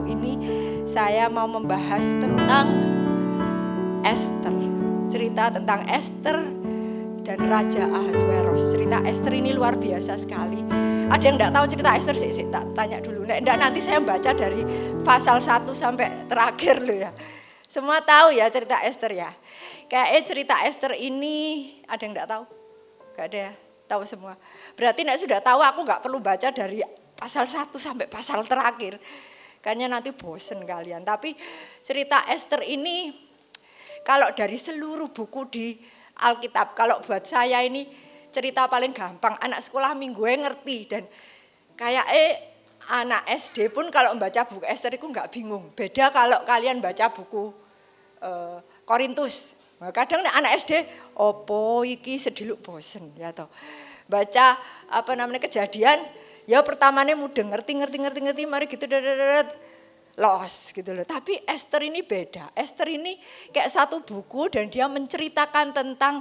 waktu ini saya mau membahas tentang Esther. Cerita tentang Esther dan Raja Ahasveros. Cerita Esther ini luar biasa sekali. Ada yang enggak tahu cerita Esther sih, tak tanya dulu. Enggak, nanti saya baca dari pasal 1 sampai terakhir loh ya. Semua tahu ya cerita Esther ya. Kayaknya cerita Esther ini ada yang enggak tahu? Enggak ada ya? Tahu semua. Berarti nek sudah tahu aku enggak perlu baca dari pasal 1 sampai pasal terakhir. Kayaknya nanti bosen kalian. Tapi cerita Esther ini kalau dari seluruh buku di Alkitab, kalau buat saya ini cerita paling gampang. Anak sekolah minggu ngerti dan kayak anak SD pun kalau membaca buku Esther itu enggak bingung. Beda kalau kalian baca buku Korintus. Kadang anak SD opo iki sediluk bosen ya toh. Baca Kejadian ya pertamanya mudeng ngerti mari gitu los gitu loh. Tapi Esther ini beda. Esther ini kayak satu buku dan dia menceritakan tentang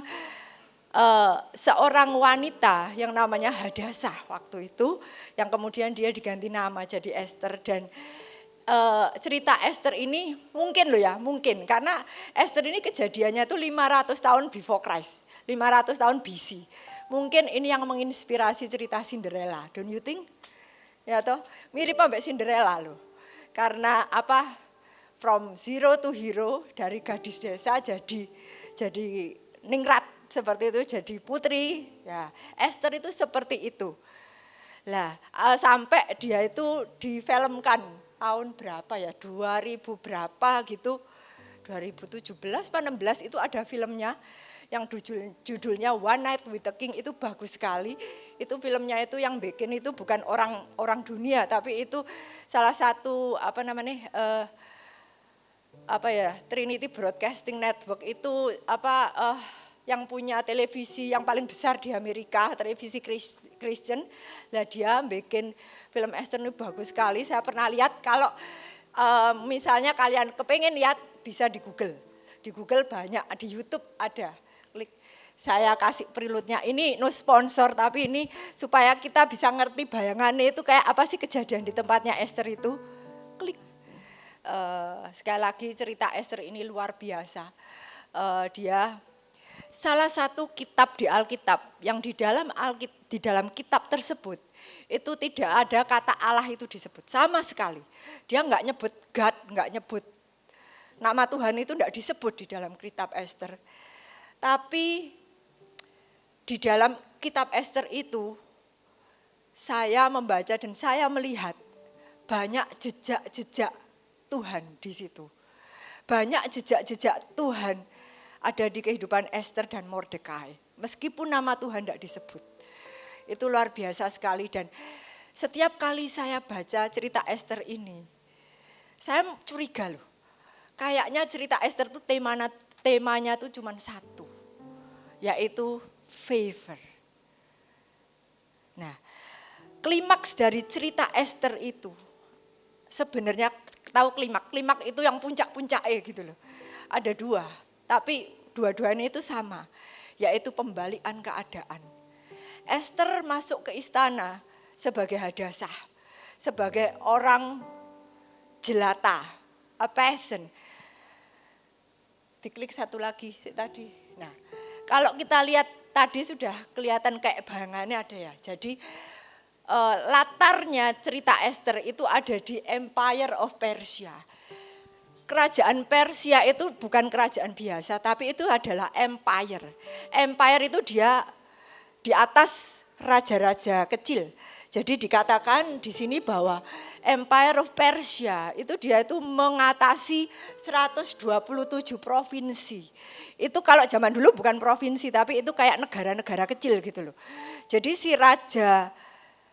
seorang wanita yang namanya Hadasah waktu itu, yang kemudian dia diganti nama jadi Esther. Dan cerita Esther ini mungkin loh ya, mungkin karena Esther ini kejadiannya itu 500 tahun before Christ, 500 tahun BC. Mungkin ini yang menginspirasi cerita Cinderella, don't you think? Ya toh, mirip ambek Cinderella loh. Karena from zero to hero, dari gadis desa jadi ningrat seperti itu, jadi putri. Ya, Esther itu seperti itu. Lah, sampai dia itu difilmkan tahun berapa ya? 2000 berapa gitu. 2017 atau 16 itu ada filmnya yang judulnya One Night with the King. Itu bagus sekali. Itu filmnya itu yang bikin itu bukan orang dunia, tapi itu salah satu Trinity Broadcasting Network itu yang punya televisi yang paling besar di Amerika, televisi Kristen. Lah dia bikin film Esther ini bagus sekali. Saya pernah lihat. Kalau misalnya kalian kepengen lihat bisa di Google. Di Google banyak, di YouTube ada. Klik. Saya kasih prelude-nya. Ini no sponsor, tapi ini supaya kita bisa ngerti bayangannya itu kayak apa sih kejadian di tempatnya Esther itu. Klik. Sekali lagi cerita Esther ini luar biasa. Dia salah satu kitab di Alkitab yang di dalam kitab tersebut itu tidak ada kata Allah itu disebut sama sekali. Dia enggak nyebut God, enggak nyebut nama Tuhan, itu enggak disebut di dalam kitab Esther. Tapi di dalam kitab Esther itu saya membaca dan saya melihat banyak jejak-jejak Tuhan di situ. Banyak jejak-jejak Tuhan ada di kehidupan Esther dan Mordekai. Meskipun nama Tuhan tidak disebut. Itu luar biasa sekali. Dan setiap kali saya baca cerita Esther ini, saya curiga loh. Kayaknya cerita Esther itu temanya tuh cuma satu. Yaitu favor. Nah, klimaks dari cerita Esther itu sebenarnya tahu klimaks itu yang puncak-puncaknya gitu loh. Ada dua, tapi dua-duanya itu sama, yaitu pembalikan keadaan. Esther masuk ke istana sebagai Hadasah, sebagai orang jelata, a peasant. Diklik satu lagi tadi. Nah, kalau kita lihat tadi sudah kelihatan kayak bayangannya ada ya. Jadi latarnya cerita Esther itu ada di Empire of Persia. Kerajaan Persia itu bukan kerajaan biasa, tapi itu adalah empire. Empire itu dia di atas raja-raja kecil. Jadi dikatakan di sini bahwa Empire of Persia itu dia itu mengatasi 127 provinsi. Itu kalau zaman dulu bukan provinsi, tapi itu kayak negara-negara kecil gitu loh. Jadi si Raja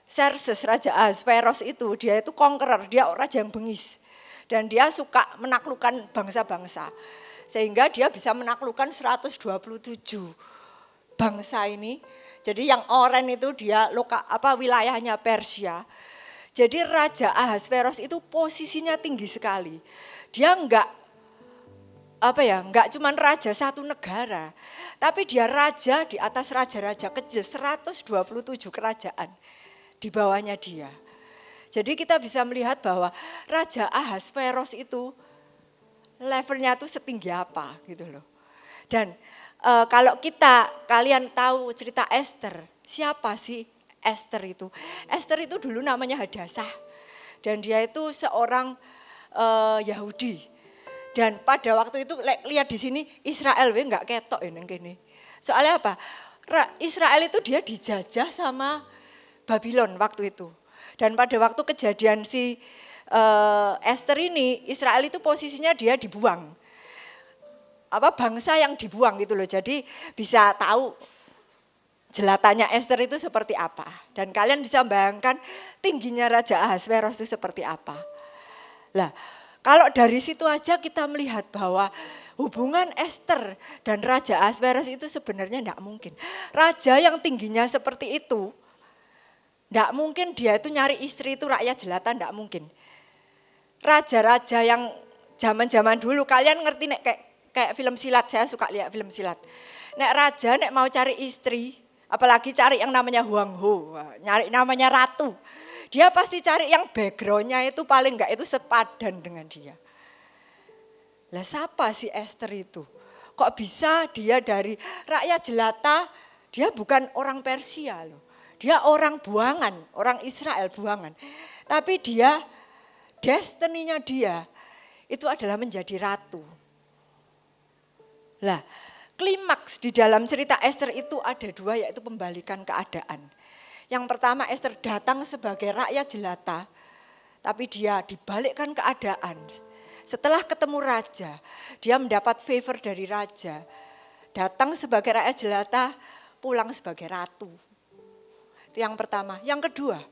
Xerxes, Raja Ahasveros itu dia itu conqueror, dia raja yang bengis. Dan dia suka menaklukkan bangsa-bangsa. Sehingga dia bisa menaklukkan 127 bangsa ini. Jadi yang oren itu dia wilayahnya Persia. Jadi Raja Ahasveros itu posisinya tinggi sekali. Dia enggak cuma raja satu negara, tapi dia raja di atas raja-raja kecil, 127 kerajaan di bawahnya dia. Jadi kita bisa melihat bahwa Raja Ahasveros itu levelnya tuh setinggi apa gitu loh. Dan kalau kalian tahu cerita Esther, siapa sih Esther itu? Esther itu dulu namanya Hadasah dan dia itu seorang Yahudi. Dan pada waktu itu lihat di sini Israel nggak ketok ini gini. Soalnya apa? Israel itu dia dijajah sama Babylon waktu itu. Dan pada waktu kejadian si Esther ini, Israel itu posisinya dia dibuang. Bangsa yang dibuang gitu loh. Jadi bisa tahu jelatannya Esther itu seperti apa. Dan kalian bisa membayangkan tingginya Raja Ahasveros itu seperti apa. Lah, kalau dari situ aja kita melihat bahwa hubungan Esther dan Raja Ahasveros itu sebenarnya tidak mungkin. Raja yang tingginya seperti itu, tidak mungkin dia itu nyari istri itu rakyat jelata, tidak mungkin. Raja-raja yang zaman-zaman dulu, kalian ngerti nek kayak film silat, saya suka lihat film silat. Nek raja nek mau cari istri, apalagi cari yang namanya Huang Ho, nyari namanya ratu. Dia pasti cari yang backgroundnya itu paling enggak itu sepadan dengan dia. Lah siapa si Esther itu? Kok bisa dia dari rakyat jelata, dia bukan orang Persia loh. Dia orang buangan, orang Israel buangan. Tapi dia, destininya dia itu adalah menjadi ratu. Lah, klimaks di dalam cerita Esther itu ada dua, yaitu pembalikan keadaan. Yang pertama, Esther datang sebagai rakyat jelata, tapi dia dibalikkan keadaan. Setelah ketemu raja, dia mendapat favor dari raja. Datang sebagai rakyat jelata, pulang sebagai ratu. Itu yang pertama. Yang kedua,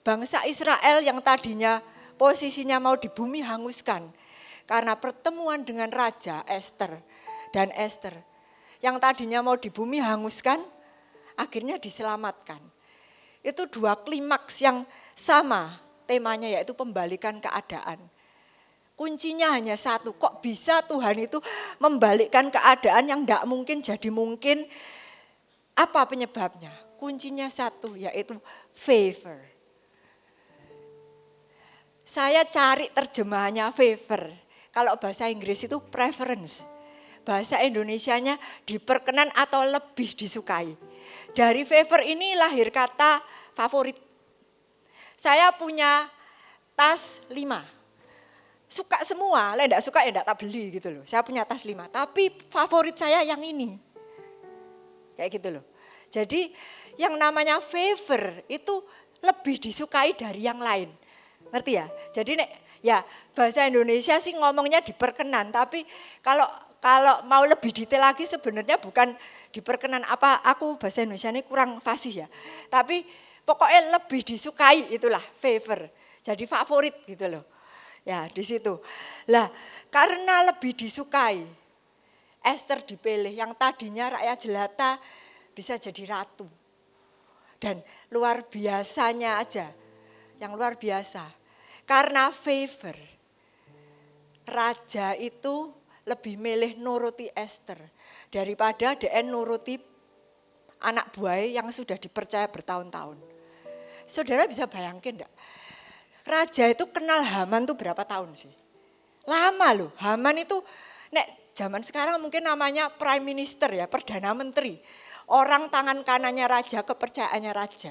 bangsa Israel yang tadinya posisinya mau di bumi hanguskan. Karena pertemuan dengan Raja Esther dan Esther. Yang tadinya mau di bumi hanguskan, akhirnya diselamatkan. Itu dua klimaks yang sama temanya, yaitu pembalikan keadaan. Kuncinya hanya satu, kok bisa Tuhan itu membalikkan keadaan yang tidak mungkin jadi mungkin? Apa penyebabnya? Kuncinya satu, yaitu favor. Saya cari terjemahannya favor. Kalau bahasa Inggris itu preference. Bahasa Indonesianya diperkenan atau lebih disukai. Dari favor ini lahir kata favorit. Saya punya tas 5. Suka semua, lah enggak suka ya enggak tak beli gitu loh. Saya punya tas 5, tapi favorit saya yang ini. Kayak gitu loh. Jadi yang namanya favor itu lebih disukai dari yang lain. Ngerti ya? Jadi ya bahasa Indonesia sih ngomongnya diperkenan, tapi kalau mau lebih detail lagi sebenarnya bukan diperkenan, aku bahasa Indonesia ini kurang fasih ya. Tapi pokoknya lebih disukai, itulah favor. Jadi favorit gitu loh. Ya di situ. Lah karena lebih disukai, Esther dipilih yang tadinya rakyat jelata bisa jadi ratu. Dan luar biasanya aja, yang luar biasa. Karena favor, raja itu lebih milih nuruti Esther daripada dia nuruti anak buah yang sudah dipercaya bertahun-tahun. Saudara bisa bayangkan enggak? Raja itu kenal Haman tuh berapa tahun sih? Lama loh. Haman itu zaman sekarang mungkin namanya prime minister ya, perdana menteri. Orang tangan kanannya raja, kepercayaannya raja.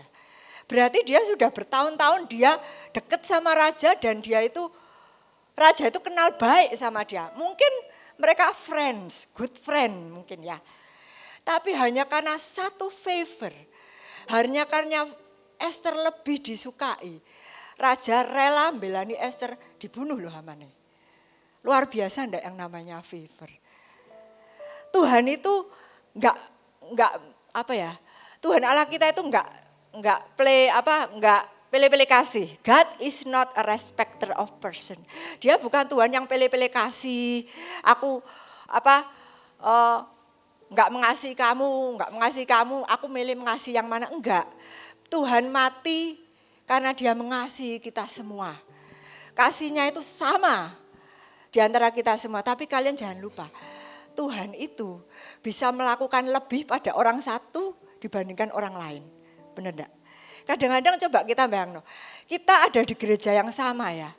Berarti dia sudah bertahun-tahun dia dekat sama raja dan raja itu kenal baik sama dia. Mungkin mereka friends, good friend mungkin ya. Tapi hanya karena satu favor, hanya karena Esther lebih disukai. Raja rela membelani Esther, dibunuh loh Haman. Luar biasa enggak yang namanya favor. Tuhan itu enggak Tuhan Allah kita itu enggak pilih-pilih kasih. God is not a respecter of person. Dia bukan Tuhan yang pilih-pilih kasih. Aku enggak mengasihi kamu, aku milih mengasihi yang mana, enggak. Tuhan mati karena dia mengasihi kita semua. Kasihnya itu sama di antara kita semua. Tapi kalian jangan lupa, Tuhan itu bisa melakukan lebih pada orang satu dibandingkan orang lain. Benar enggak? Kadang-kadang coba kita bayangin, kita ada di gereja yang sama ya.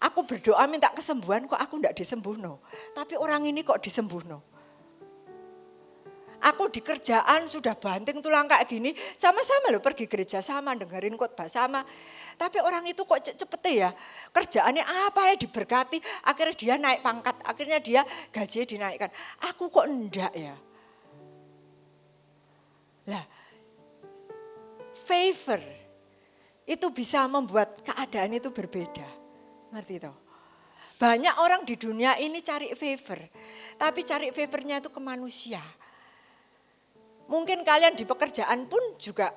Aku berdoa minta kesembuhan kok aku enggak disembuhno. Tapi orang ini kok disembuhno. Aku di kerjaan sudah banting tulang kayak gini, sama-sama loh pergi gereja sama, dengerin khotbah sama. Tapi orang itu kok cepet ya, kerjaannya apa ya diberkati, akhirnya dia naik pangkat, akhirnya dia gajinya dinaikkan. Aku kok enggak ya. Lah, favor itu bisa membuat keadaan itu berbeda. Ngerti toh? Banyak orang di dunia ini cari favor, tapi cari favornya itu ke manusia. Mungkin kalian di pekerjaan pun juga,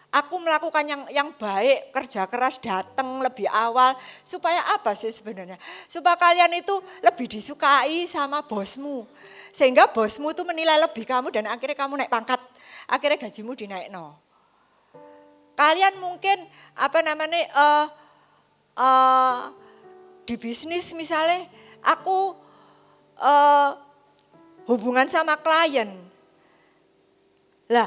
aku melakukan yang baik, kerja keras, datang lebih awal. Supaya apa sih sebenarnya? Supaya kalian itu lebih disukai sama bosmu. Sehingga bosmu itu menilai lebih kamu dan akhirnya kamu naik pangkat. Akhirnya gajimu dinaikno. Kalian mungkin di bisnis misalnya, aku hubungan sama klien. Lah,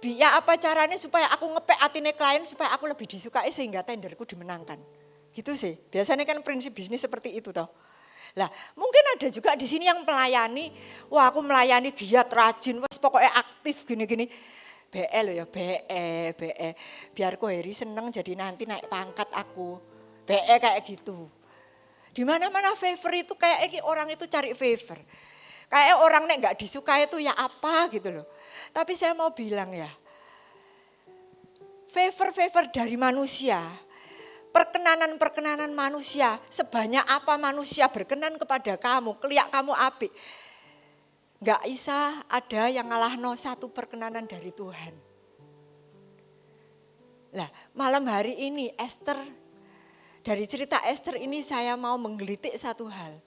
ya apa caranya supaya aku ngepek atine klien supaya aku lebih disukai sehingga tenderku dimenangkan. Gitu sih. Biasanya kan prinsip bisnis seperti itu toh. Lah, mungkin ada juga di sini yang melayani, wah aku melayani giat, rajin, wes pokoknya aktif gini-gini. BE loh ya, BE. Biar kok Heri seneng jadi nanti naik pangkat aku. BE kayak gitu. Di mana-mana favor itu kayak orang itu cari favor. Kayak orang nek enggak disukai itu ya apa gitu loh. Tapi saya mau bilang ya, favor-favor dari manusia, perkenanan-perkenanan manusia, sebanyak apa manusia berkenan kepada kamu, keliak kamu apik. Enggak bisa ada yang ngalahno satu perkenanan dari Tuhan. Lah, malam hari ini Esther, dari cerita Esther ini saya mau menggelitik satu hal.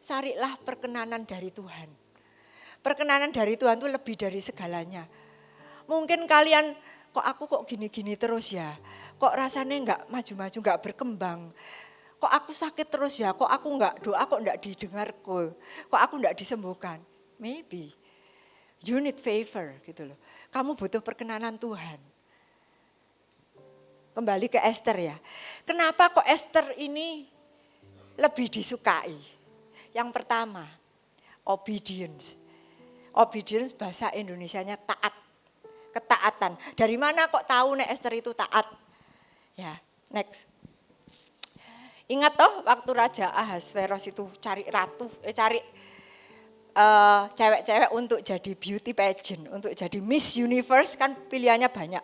Carilah perkenanan dari Tuhan. Perkenanan dari Tuhan itu lebih dari segalanya. Mungkin kalian, kok gini-gini terus ya. Kok rasanya enggak maju-maju, enggak berkembang. Kok aku sakit terus ya, kok aku enggak doa, kok enggak didengarku. Kok aku enggak disembuhkan. Maybe you need favor gitu loh. Kamu butuh perkenanan Tuhan. Kembali ke Esther ya. Kenapa kok Esther ini lebih disukai? Yang pertama, obedience. Obedience bahasa Indonesianya taat. Ketaatan. Dari mana kok tahu nek Esther itu taat? Ya, next. Ingat toh waktu Raja Ahasveros itu cari cewek-cewek untuk jadi beauty pageant, untuk jadi Miss Universe kan pilihannya banyak.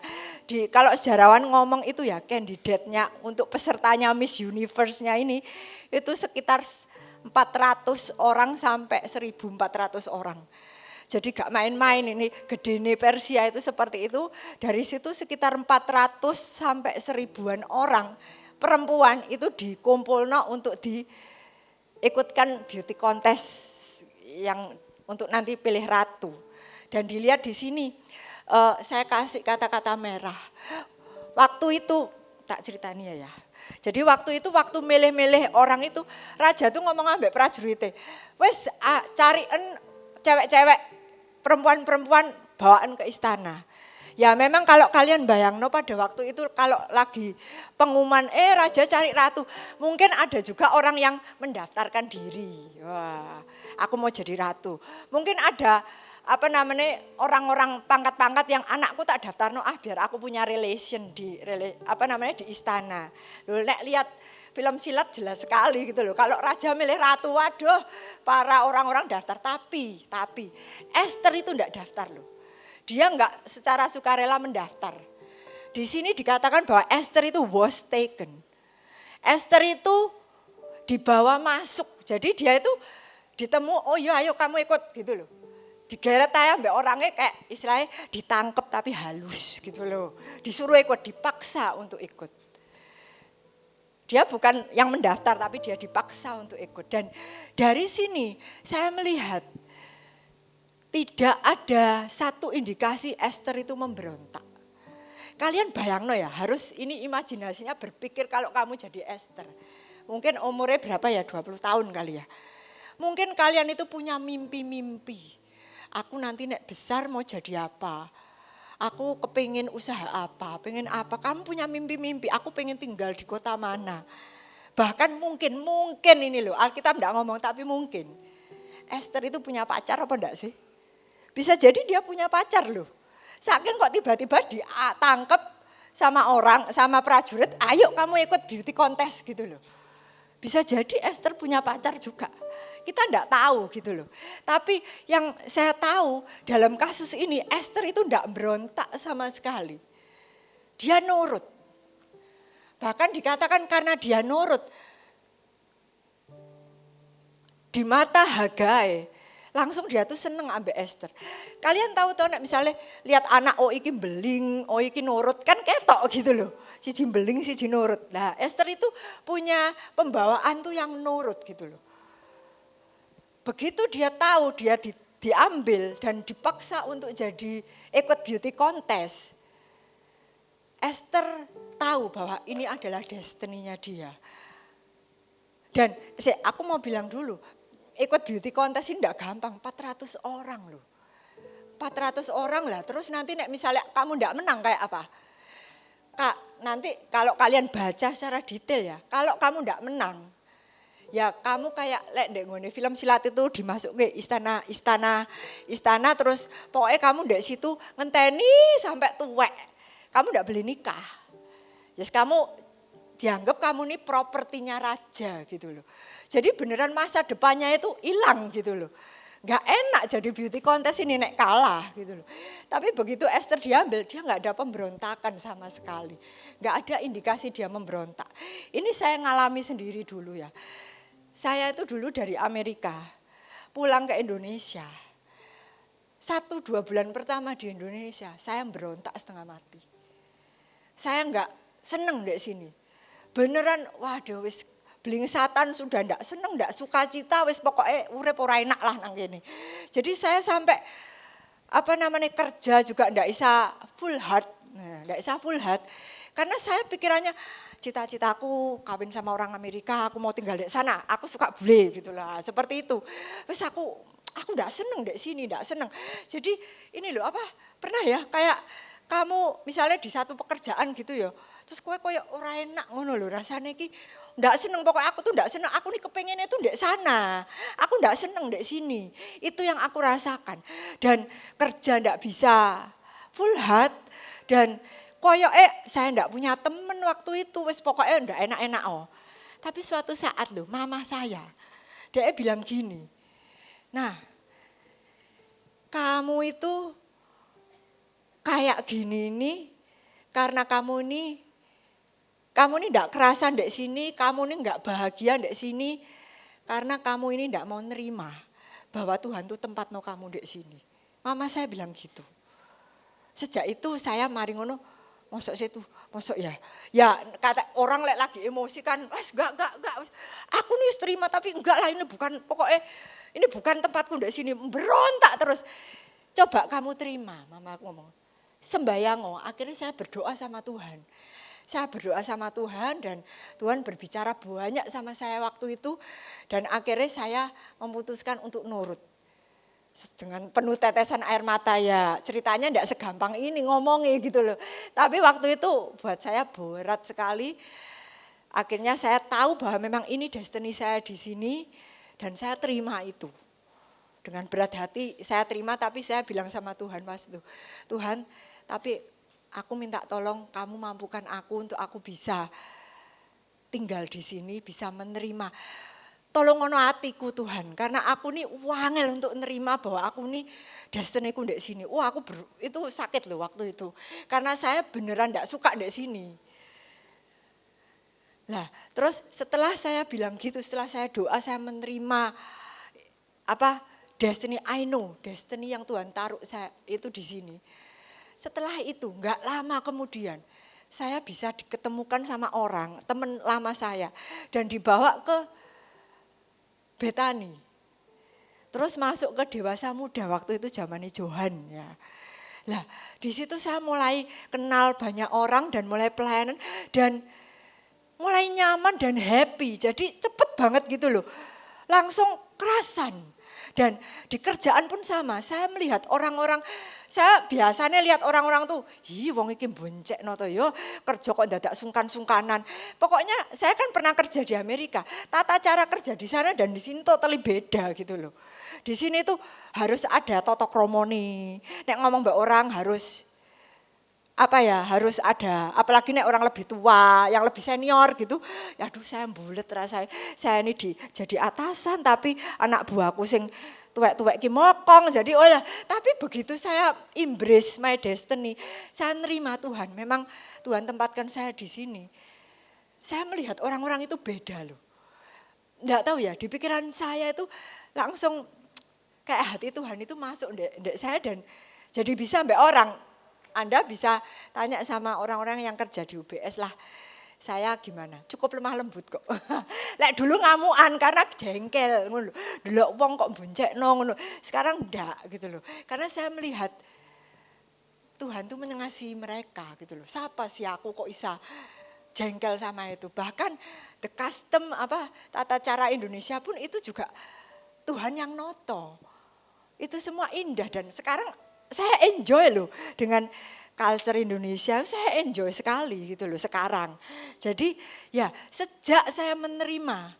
Kalau sejarawan ngomong itu ya kandidatnya untuk pesertanya Miss Universe-nya ini itu sekitar 400 orang sampai 1.400 orang. Jadi gak main-main ini, gedene Persia itu seperti itu. Dari situ sekitar 400 sampai 1.000-an orang perempuan itu dikumpulno untuk diikutkan beauty contest yang untuk nanti pilih ratu. Dan dilihat di sini, saya kasih kata-kata merah. Waktu itu, tak ceritani ya. Jadi waktu milih-milih orang itu, raja tuh ngomong ambek prajuritnya, wes cariin cewek-cewek, perempuan-perempuan bawaan ke istana. Ya memang kalau kalian bayangno pada waktu itu kalau lagi pengumuman raja cari ratu, mungkin ada juga orang yang mendaftarkan diri. Wah, aku mau jadi ratu. Mungkin ada orang-orang pangkat-pangkat yang anakku tak daftarno biar aku punya relation di istana. Loh nek lihat film silat jelas sekali gitu loh. Kalau raja milih ratu, waduh, para orang-orang daftar. Tapi Esther itu enggak daftar loh. Dia enggak secara sukarela mendaftar. Di sini dikatakan bahwa Esther itu was taken. Esther itu dibawa masuk. Jadi dia itu ditemu, oh iya ayo kamu ikut gitu loh. Digeret aja mbak orangnya kayak istilahnya ditangkep tapi halus gitu loh. Disuruh ikut, dipaksa untuk ikut. Dia bukan yang mendaftar tapi dia dipaksa untuk ikut. Dan dari sini saya melihat tidak ada satu indikasi Esther itu memberontak. Kalian bayangno ya, harus ini imajinasinya berpikir kalau kamu jadi Esther. Mungkin umurnya berapa ya, 20 tahun kali ya. Mungkin kalian itu punya mimpi-mimpi. Aku nanti nek besar mau jadi apa? aku kepingin usaha apa, pengen apa, kamu punya mimpi-mimpi, aku pengen tinggal di kota mana. Bahkan mungkin ini loh, Alkitab enggak ngomong tapi mungkin. Esther itu punya pacar apa enggak sih? Bisa jadi dia punya pacar loh. Saking kok tiba-tiba ditangkep sama orang, sama prajurit, ayo kamu ikut beauty contest gitu loh. Bisa jadi Esther punya pacar juga. Kita enggak tahu gitu loh. Tapi yang saya tahu dalam kasus ini Esther itu enggak berontak sama sekali. Dia nurut. Bahkan dikatakan karena dia nurut. Di mata Hagai langsung dia tuh seneng ambek Esther. Kalian tahu misalnya lihat anak iki beling, iki nurut kan ketok gitu loh. Siji beling, siji nurut. Nah Esther itu punya pembawaan tuh yang nurut gitu loh. Begitu dia tahu dia diambil dan dipaksa untuk jadi ikut beauty contest. Esther tahu bahwa ini adalah destininya dia. Dan aku mau bilang dulu, ikut beauty contest ini enggak gampang, 400 orang loh. 400 orang lah, terus nanti misalnya kamu enggak menang kayak apa? Kak, nanti kalau kalian baca secara detail ya, kalau kamu enggak menang, ya kamu kayak ndek ngene film silat itu dimasuk ke istana terus pokoknya kamu ndek situ ngenteni sampai tuwek. Kamu ndak boleh nikah. Yes, kamu dianggap kamu ini propertinya raja gitu loh. Jadi beneran masa depannya itu hilang gitu loh. Gak enak jadi beauty contest ini nek kalah gitu loh. Tapi begitu Esther diambil, dia gak ada pemberontakan sama sekali. Gak ada indikasi dia memberontak. Ini saya ngalami sendiri dulu ya. Saya itu dulu dari Amerika, pulang ke Indonesia. 1-2 bulan pertama di Indonesia, saya berontak setengah mati. Saya enggak seneng di sini. Beneran, waduh wis blingsatan sudah enggak seneng, enggak suka cita, wis pokoknya urip ora enak lah nang kene. Jadi saya sampai kerja juga enggak bisa full heart. Enggak bisa full heart. Karena saya pikirannya cita-citaku kawin sama orang Amerika, aku mau tinggal di sana, aku suka bule gitu lah, seperti itu. Terus aku enggak seneng di sini, enggak seneng. Jadi ini loh pernah ya kayak kamu misalnya di satu pekerjaan gitu ya, terus kowe koyo ora enak ngono lho rasane iki, enggak seneng pokoknya aku tuh enggak seneng, aku nih kepengennya tuh di sana. Aku enggak seneng di sini. Itu yang aku rasakan. Dan kerja enggak bisa full heart dan koyo saya enggak punya temen waktu itu, wis pokoknya enggak enak-enak Tapi suatu saat loh mama saya, dia bilang gini, nah kamu itu kayak gini nih karena kamu ini enggak kerasa di sini, kamu ini enggak bahagia di sini karena kamu ini enggak mau nerima bahwa Tuhan tuh tempatno kamu di sini. Mama saya bilang gitu. Sejak itu saya mari ngono, mosok ya. Ya kata orang lagi emosi kan, enggak. Aku nih terima tapi enggak lah ini bukan pokoknya ini bukan tempatku di sini. Berontak terus. Coba kamu terima, mama aku ngomong. Sembayang akhirnya saya berdoa sama Tuhan. Saya berdoa sama Tuhan dan Tuhan berbicara banyak sama saya waktu itu. Dan akhirnya saya memutuskan untuk nurut. Dengan penuh tetesan air mata ya ceritanya enggak segampang ini ngomongnya gitu loh. Tapi waktu itu buat saya berat sekali. Akhirnya saya tahu bahwa memang ini destiny saya di sini dan saya terima itu. Dengan berat hati saya terima tapi saya bilang sama Tuhan Tuhan tapi aku minta tolong kamu mampukan aku untuk aku bisa tinggal di sini, bisa menerima. Tolong ngono hatiku Tuhan, karena aku nih wangel untuk menerima bahwa aku nih destiniku di sini. Wah itu sakit loh waktu itu, karena saya beneran enggak suka di sini. Nah terus setelah saya bilang gitu, setelah saya doa saya menerima destiny I know, destiny yang Tuhan taruh saya itu di sini. Setelah itu enggak lama kemudian saya bisa diketemukan sama orang, teman lama saya dan dibawa ke Betani. Terus masuk ke dewasa muda waktu itu zamannya Johan ya. Lah, di situ saya mulai kenal banyak orang dan mulai pelayanan dan mulai nyaman dan happy. Jadi cepet banget gitu loh. langsung kerasan. Dan di kerjaan pun sama, saya melihat orang-orang, saya biasanya lihat orang-orang tuh, wong iki boncekno to yo, kerja kok dadak sungkan-sungkanan. Pokoknya saya kan pernah kerja di Amerika, tata cara kerja di sana dan di sini totally beda gitu loh. Di sini tuh harus ada tata kromone. Nek ngomong mbak orang harus harus ada, apalagi nek orang lebih tua, yang lebih senior gitu, aduh saya bulet rasanya, saya ini jadi atasan tapi anak buahku sing tuwek-tuwek ki mokong, jadi tapi begitu saya embrace my destiny, saya nerima Tuhan, memang Tuhan tempatkan saya di sini, saya melihat orang-orang itu beda loh, enggak tahu ya, di pikiran saya itu langsung kayak hati Tuhan itu masuk ndek saya dan jadi bisa mbak orang. Anda bisa tanya sama orang-orang yang kerja di UBS lah. Saya gimana? Cukup lemah lembut kok. Lek dulu ngamuan karena jengkel ngono. Delok wong kok boncekno ngono. Sekarang enggak gitu loh. Karena saya melihat Tuhan tuh mengasihi mereka gitu loh. Siapa sih aku kok bisa jengkel sama itu. Bahkan the custom tata cara Indonesia pun itu juga Tuhan yang noto. Itu semua indah dan sekarang saya enjoy loh dengan culture Indonesia, saya enjoy sekali gitu loh sekarang. Jadi ya sejak saya menerima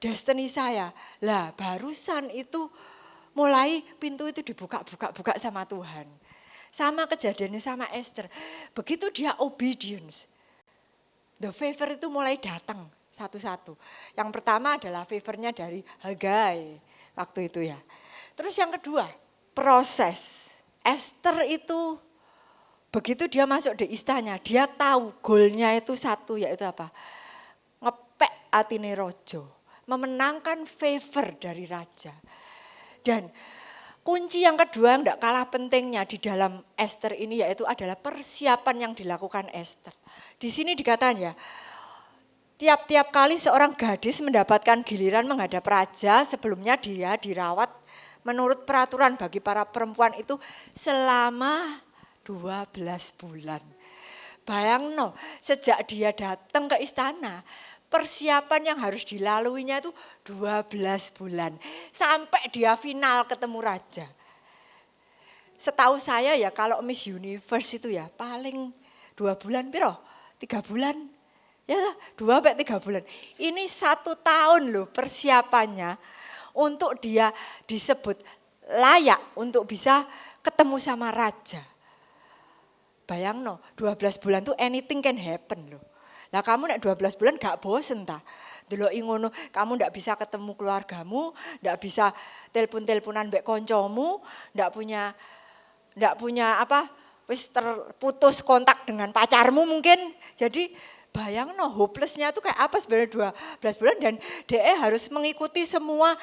destiny saya, lah barusan itu mulai pintu itu dibuka sama Tuhan. Sama kejadiannya sama Esther, begitu dia obedience, the favor itu mulai datang satu-satu. Yang pertama adalah favornya dari Hagai waktu itu ya. Terus yang kedua, proses. Esther itu begitu dia masuk di istana, dia tahu goalnya itu satu yaitu apa? Ngepek atine rojo, memenangkan favor dari raja. Dan kunci yang kedua yang tidak kalah pentingnya di dalam Esther ini yaitu adalah persiapan yang dilakukan Esther. Di sini dikatakan ya, tiap-tiap kali seorang gadis mendapatkan giliran menghadap raja, sebelumnya dia dirawat menurut peraturan bagi para perempuan itu selama 12 bulan. Bayangno, sejak dia datang ke istana, persiapan yang harus dilaluinya itu 12 bulan. Sampai dia final ketemu raja. Setahu saya ya kalau Miss Universe itu ya paling 2 bulan, piro? 3 bulan. Ya 2-3 bulan. Ini 1 tahun loh persiapannya. Untuk dia disebut layak untuk bisa ketemu sama raja. Bayang 12 bulan tuh anything can happen loh. Lah kamu nek 12 bulan gak bosen ta? Deloki ngono, kamu ndak bisa ketemu keluargamu, ndak bisa telepon-teleponan mbek koncomu, ndak punya wis terputus kontak dengan pacarmu mungkin. Jadi bayangno hopelessnya tuh kayak apa sebenarnya 12 bulan dan DE harus mengikuti semua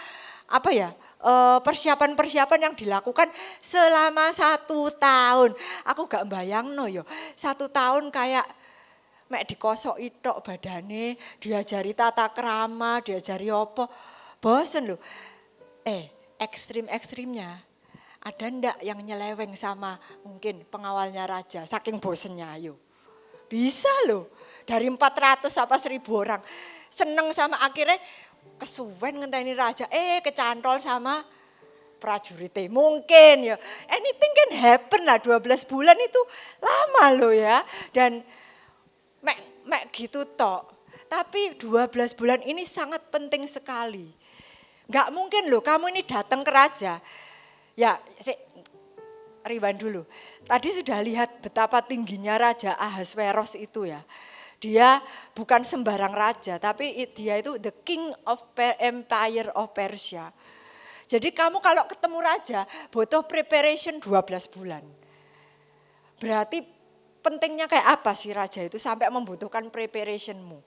persiapan-persiapan yang dilakukan selama 1 tahun. Aku gak bayangno yo 1 tahun kayak mek dikosoki tok badane, diajari tata krama, diajari apa. Bosen loh. Ekstrim-ekstrimnya ada ndak yang nyeleweng sama mungkin pengawalnya raja saking bosennya ayo. Bisa loh. Dari 400 apa 1000 orang. Seneng sama akhirnya kesuwen ngenteni raja. Kecantol sama prajuritnya. Mungkin ya. Anything can happen lah. 12 bulan itu lama loh ya. Dan mek gitu tok. Tapi 12 bulan ini sangat penting sekali. Gak mungkin loh kamu ini datang ke raja. Ya rewind dulu. Tadi sudah lihat betapa tingginya Raja Ahasveros itu ya. Dia bukan sembarang raja, tapi dia itu the king of empire of Persia. Jadi kamu kalau ketemu raja, butuh preparation 12 bulan. Berarti pentingnya kayak apa sih raja itu sampai membutuhkan preparationmu.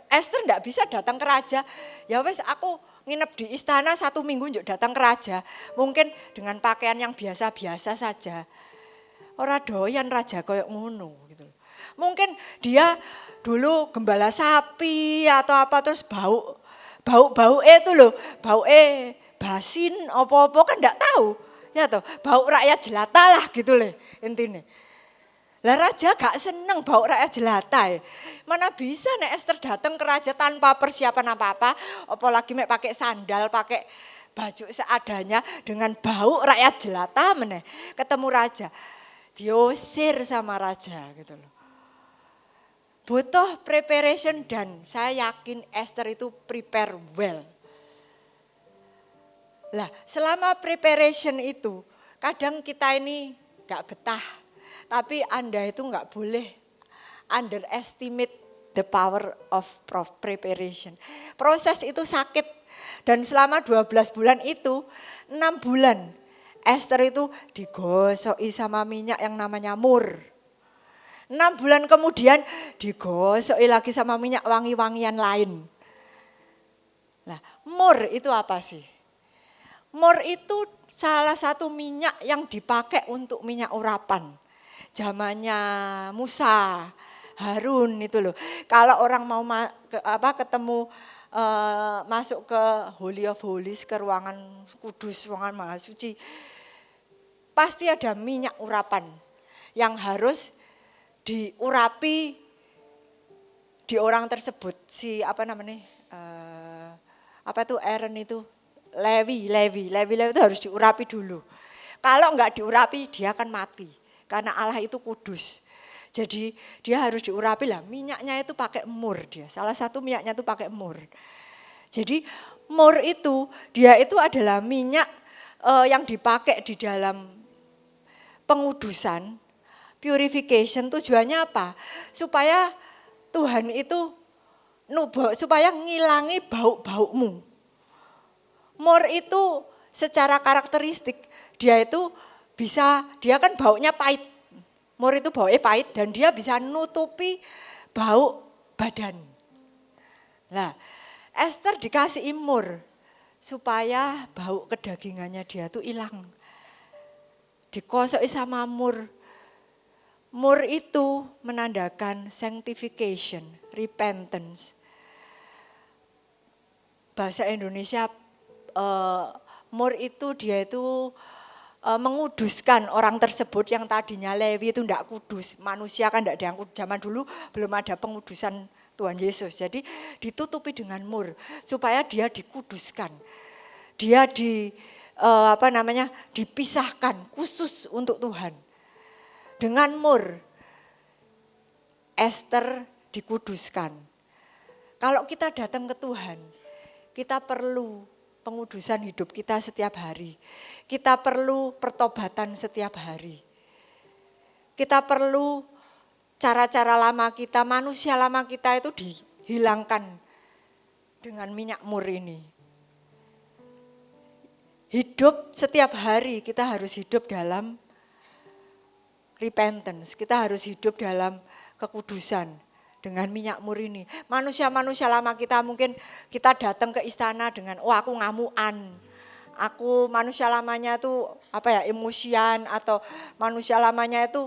Esther enggak bisa datang ke raja, ya wes aku nginep di istana 1 minggu untuk datang ke raja. Mungkin dengan pakaian yang biasa-biasa saja. Ora doyan raja koyo ngono gitu. Mungkin dia dulu gembala sapi atau apa terus bau itu loh, bau basin apa-apa kan enggak tahu. Ya toh, bau rakyat jelata lah gitu loh intine. Lah raja gak seneng bau rakyat jelata ya. Mana bisa nek Esther datang ke raja tanpa persiapan apa-apa, apalagi mek pakai sandal, pakai baju seadanya dengan bau rakyat jelata meneh. Ketemu raja, diusir sama raja gitu loh. Butuh preparation dan saya yakin Esther itu prepare well. Lah selama preparation itu kadang kita ini gak betah. Tapi Anda itu enggak boleh underestimate the power of preparation. Proses itu sakit dan selama 12 bulan itu 6 bulan Esther itu digosoki sama minyak yang namanya mur. 6 bulan kemudian digosoki lagi sama minyak wangi-wangian lain. Nah, mur itu apa sih? Mur itu salah satu minyak yang dipakai untuk minyak urapan. Zamannya Musa, Harun itu loh. Kalau orang mau ketemu masuk ke Holy of Holies, ke ruangan kudus, ruangan maha suci, pasti ada minyak urapan yang harus diurapi di orang tersebut. Si Aaron itu, Lewi itu harus diurapi dulu. Kalau enggak diurapi dia akan mati. Karena Allah itu kudus. Jadi dia harus diurapi lah. Minyaknya itu pakai mur dia. Salah satu minyaknya itu pakai mur. Jadi mur itu dia itu adalah minyak yang dipakai di dalam pengudusan. Purification tujuannya apa? Supaya Tuhan itu supaya ngilangi bau-baumu. Mur itu secara karakteristik dia itu dia kan baunya pahit. Mur itu baunya pahit dan dia bisa nutupi bau badan. Nah, Esther dikasih mur supaya bau kedagingannya dia tuh hilang. Dikosoki sama mur. Mur itu menandakan sanctification, repentance. Bahasa Indonesia mur itu dia itu menguduskan orang tersebut yang tadinya Lewi itu tidak kudus. Manusia kan tidak diangkut. Zaman dulu belum ada pengudusan Tuhan Yesus. Jadi ditutupi dengan mur supaya dia dikuduskan. Dia dipisahkan khusus untuk Tuhan. Dengan mur Esther dikuduskan. Kalau kita datang ke Tuhan, kita perlu pengudusan hidup kita setiap hari. Kita perlu pertobatan setiap hari. Kita perlu cara-cara lama kita, manusia lama kita itu dihilangkan dengan minyak mur ini. Hidup setiap hari kita harus hidup dalam repentance. Kita harus hidup dalam kekudusan dengan minyak mur ini. Manusia-manusia lama kita mungkin kita datang ke istana dengan aku ngamuan. Aku manusia lamanya itu emosian atau manusia lamanya itu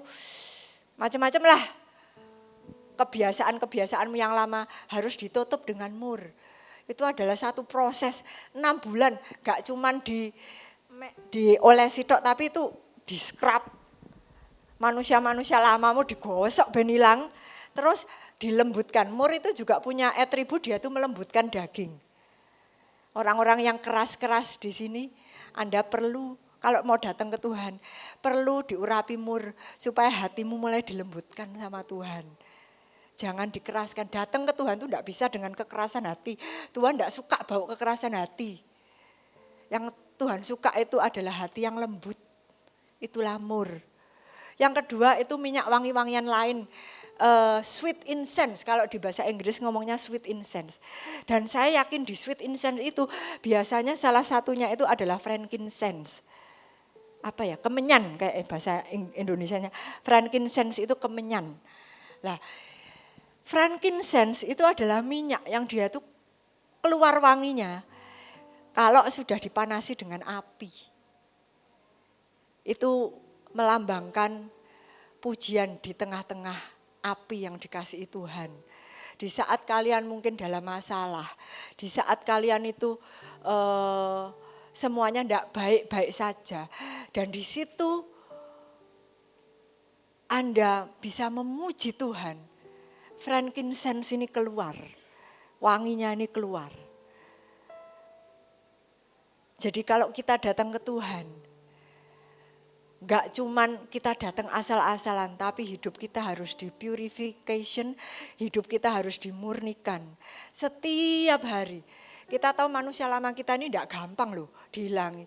macam-macam lah. Kebiasaan-kebiasaanmu yang lama harus ditutup dengan mur. Itu adalah satu proses 6 bulan, gak cuman diolesi tok tapi itu di scrub. Manusia-manusia lamamu digosok ben ilang, terus dilembutkan. Mur itu juga punya atribut dia itu melembutkan daging. Orang-orang yang keras-keras di sini, Anda perlu kalau mau datang ke Tuhan, perlu diurapi mur supaya hatimu mulai dilembutkan sama Tuhan. Jangan dikeraskan. Datang ke Tuhan itu tidak bisa dengan kekerasan hati. Tuhan tidak suka bau kekerasan hati. Yang Tuhan suka itu adalah hati yang lembut. Itulah mur. Yang kedua itu minyak wangi-wangian lain. Sweet incense, kalau di bahasa Inggris ngomongnya sweet incense. Dan saya yakin di sweet incense itu biasanya salah satunya itu adalah frankincense. Kemenyan kayak bahasa Indonesianya. Frankincense itu kemenyan. Lah, frankincense itu adalah minyak yang dia itu keluar wanginya kalau sudah dipanasi dengan api. Itu melambangkan pujian di tengah-tengah api yang dikasihi Tuhan. Di saat kalian mungkin dalam masalah, di saat kalian itu semuanya tidak baik-baik saja. Dan di situ Anda bisa memuji Tuhan, frankincense ini keluar, wanginya ini keluar. Jadi kalau kita datang ke Tuhan, gak cuman kita datang asal-asalan, tapi hidup kita harus di-purification, hidup kita harus dimurnikan. Setiap hari, kita tahu manusia lama kita ini gak gampang loh dihilangi.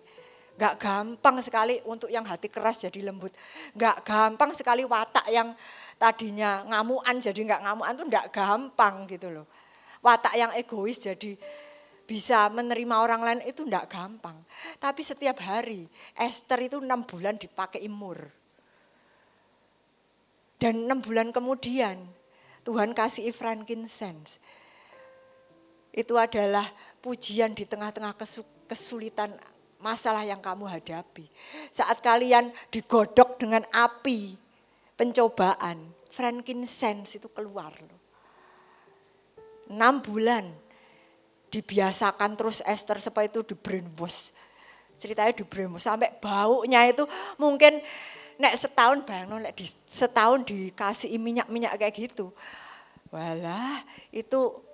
Gak gampang sekali untuk yang hati keras jadi lembut. Gak gampang sekali watak yang tadinya ngamuan jadi gak ngamuan itu gak gampang gitu loh. Watak yang egois jadi bisa menerima orang lain itu gak gampang. Tapi setiap hari Esther itu 6 bulan dipakai mur. Dan 6 bulan kemudian Tuhan kasih frankincense. Itu adalah pujian di tengah-tengah kesulitan masalah yang kamu hadapi. Saat kalian digodok dengan api pencobaan, frankincense itu keluar loh. 6 bulan dibiasakan terus Esther supaya itu di brainwash. Ceritanya di brainwash sampai baunya itu mungkin nek setahun bayangno nek setahun dikasih minyak-minyak kayak gitu. Walah, itu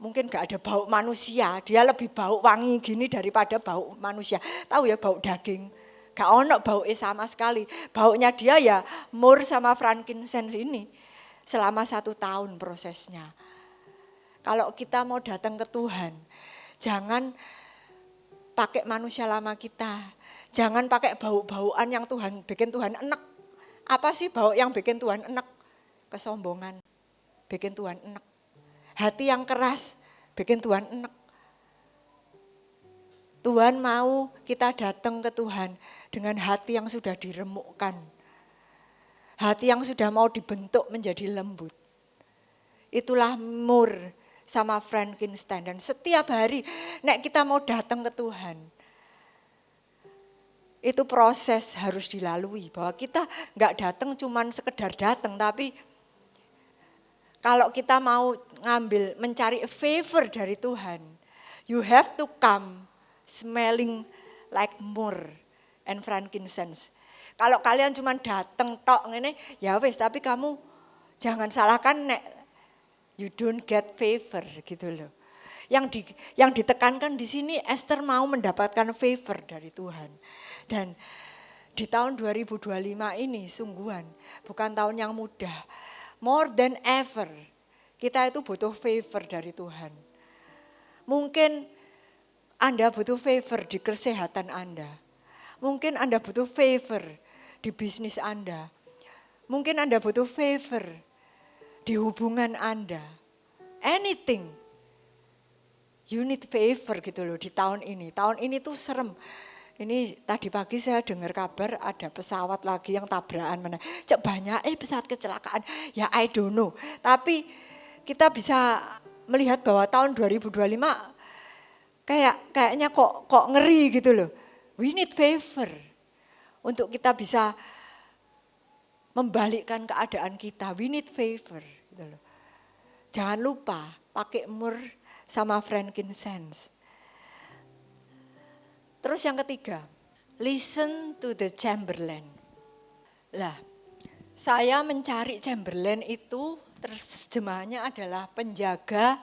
mungkin gak ada bau manusia, dia lebih bau wangi gini daripada bau manusia. Tahu ya bau daging, gak ono bau sama sekali. Baunya dia ya mur sama frankincense ini selama 1 tahun prosesnya. Kalau kita mau datang ke Tuhan, jangan pakai manusia lama kita. Jangan pakai bau-bauan yang bikin Tuhan enek. Apa sih bau yang bikin Tuhan enek? Kesombongan bikin Tuhan enek. Hati yang keras bikin Tuhan enek. Tuhan mau kita datang ke Tuhan dengan hati yang sudah diremukkan. Hati yang sudah mau dibentuk menjadi lembut. Itulah mur sama frankincense. Dan setiap hari nek kita mau datang ke Tuhan, itu proses harus dilalui. Bahwa kita gak datang cuman sekedar datang, tapi kalau kita mau mencari favor dari Tuhan, you have to come smelling like myrrh and frankincense. Kalau kalian cuma datang tok ngene, ya wis, tapi kamu jangan salahkan nek you don't get favor gitu loh. Yang ditekankan di sini Esther mau mendapatkan favor dari Tuhan. Dan di tahun 2025 ini sungguhan bukan tahun yang mudah. More than ever, kita itu butuh favor dari Tuhan. Mungkin Anda butuh favor di kesehatan Anda. Mungkin Anda butuh favor di bisnis Anda. Mungkin Anda butuh favor di hubungan Anda. Anything. You need favor gitu loh di tahun ini. Tahun ini tuh serem. Ini tadi pagi saya dengar kabar ada pesawat lagi yang tabrakan mana. Cek banyak pesawat kecelakaan. Ya I don't know. Tapi kita bisa melihat bahwa tahun 2025 kayaknya kok ngeri gitu loh. We need favor untuk kita bisa membalikkan keadaan kita. We need favor gitu loh. Jangan lupa pakai myrrh sama frankincense. Terus yang ketiga, listen to the Chamberlain. Lah, saya mencari Chamberlain itu terjemahannya adalah penjaga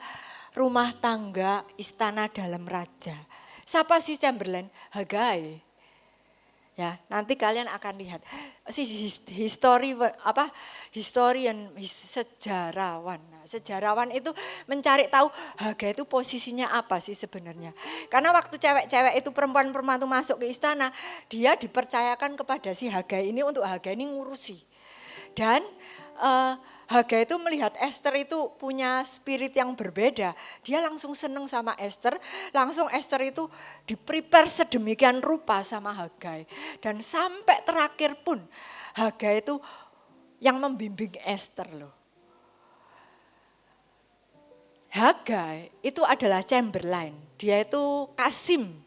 rumah tangga istana dalam raja. Siapa sih Chamberlain? Hagai. Ya, nanti kalian akan lihat sejarawan. Nah, sejarawan itu mencari tahu Hagai itu posisinya apa sih sebenarnya. Karena waktu cewek-cewek itu perempuan-perempuan itu masuk ke istana, dia dipercayakan kepada si Hagai ini untuk Hagai ini ngurusi. Dan Hagai itu melihat Esther itu punya spirit yang berbeda. Dia langsung seneng sama Esther. Langsung Esther itu di-prepare sedemikian rupa sama Hagai. Dan sampai terakhir pun Hagai itu yang membimbing Esther loh. Hagai itu adalah Chamberlain. Dia itu Kasim.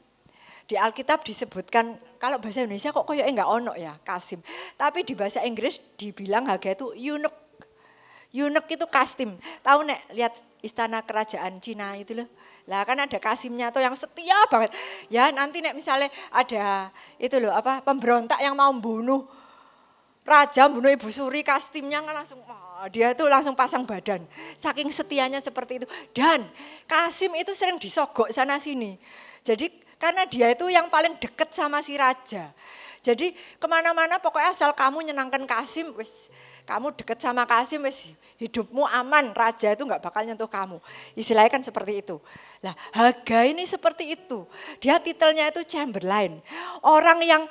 Di Alkitab disebutkan, kalau bahasa Indonesia kok kayaknya enggak ono ya Kasim. Tapi di bahasa Inggris dibilang Hagai itu eunuch. Eunuch itu Kasim. Tahu nek lihat istana kerajaan Cina itu loh. Lah kan ada Kasimnya tuh yang setia banget. Ya nanti nek misalnya ada itu loh pemberontak yang mau membunuh raja bunuh Ibu Suri, kostumnya langsung, dia itu langsung pasang badan. Saking setianya seperti itu. Dan Kasim itu sering disogok sana sini. Jadi karena dia itu yang paling deket sama si raja. Jadi kemana-mana pokoknya asal kamu nyenangkan Kasim, wis kamu deket sama Kasim, wis hidupmu aman, raja itu gak bakal nyentuh kamu. Istilahnya kan seperti itu. Lah Hagai ini seperti itu, dia titelnya itu Chamberlain. Orang yang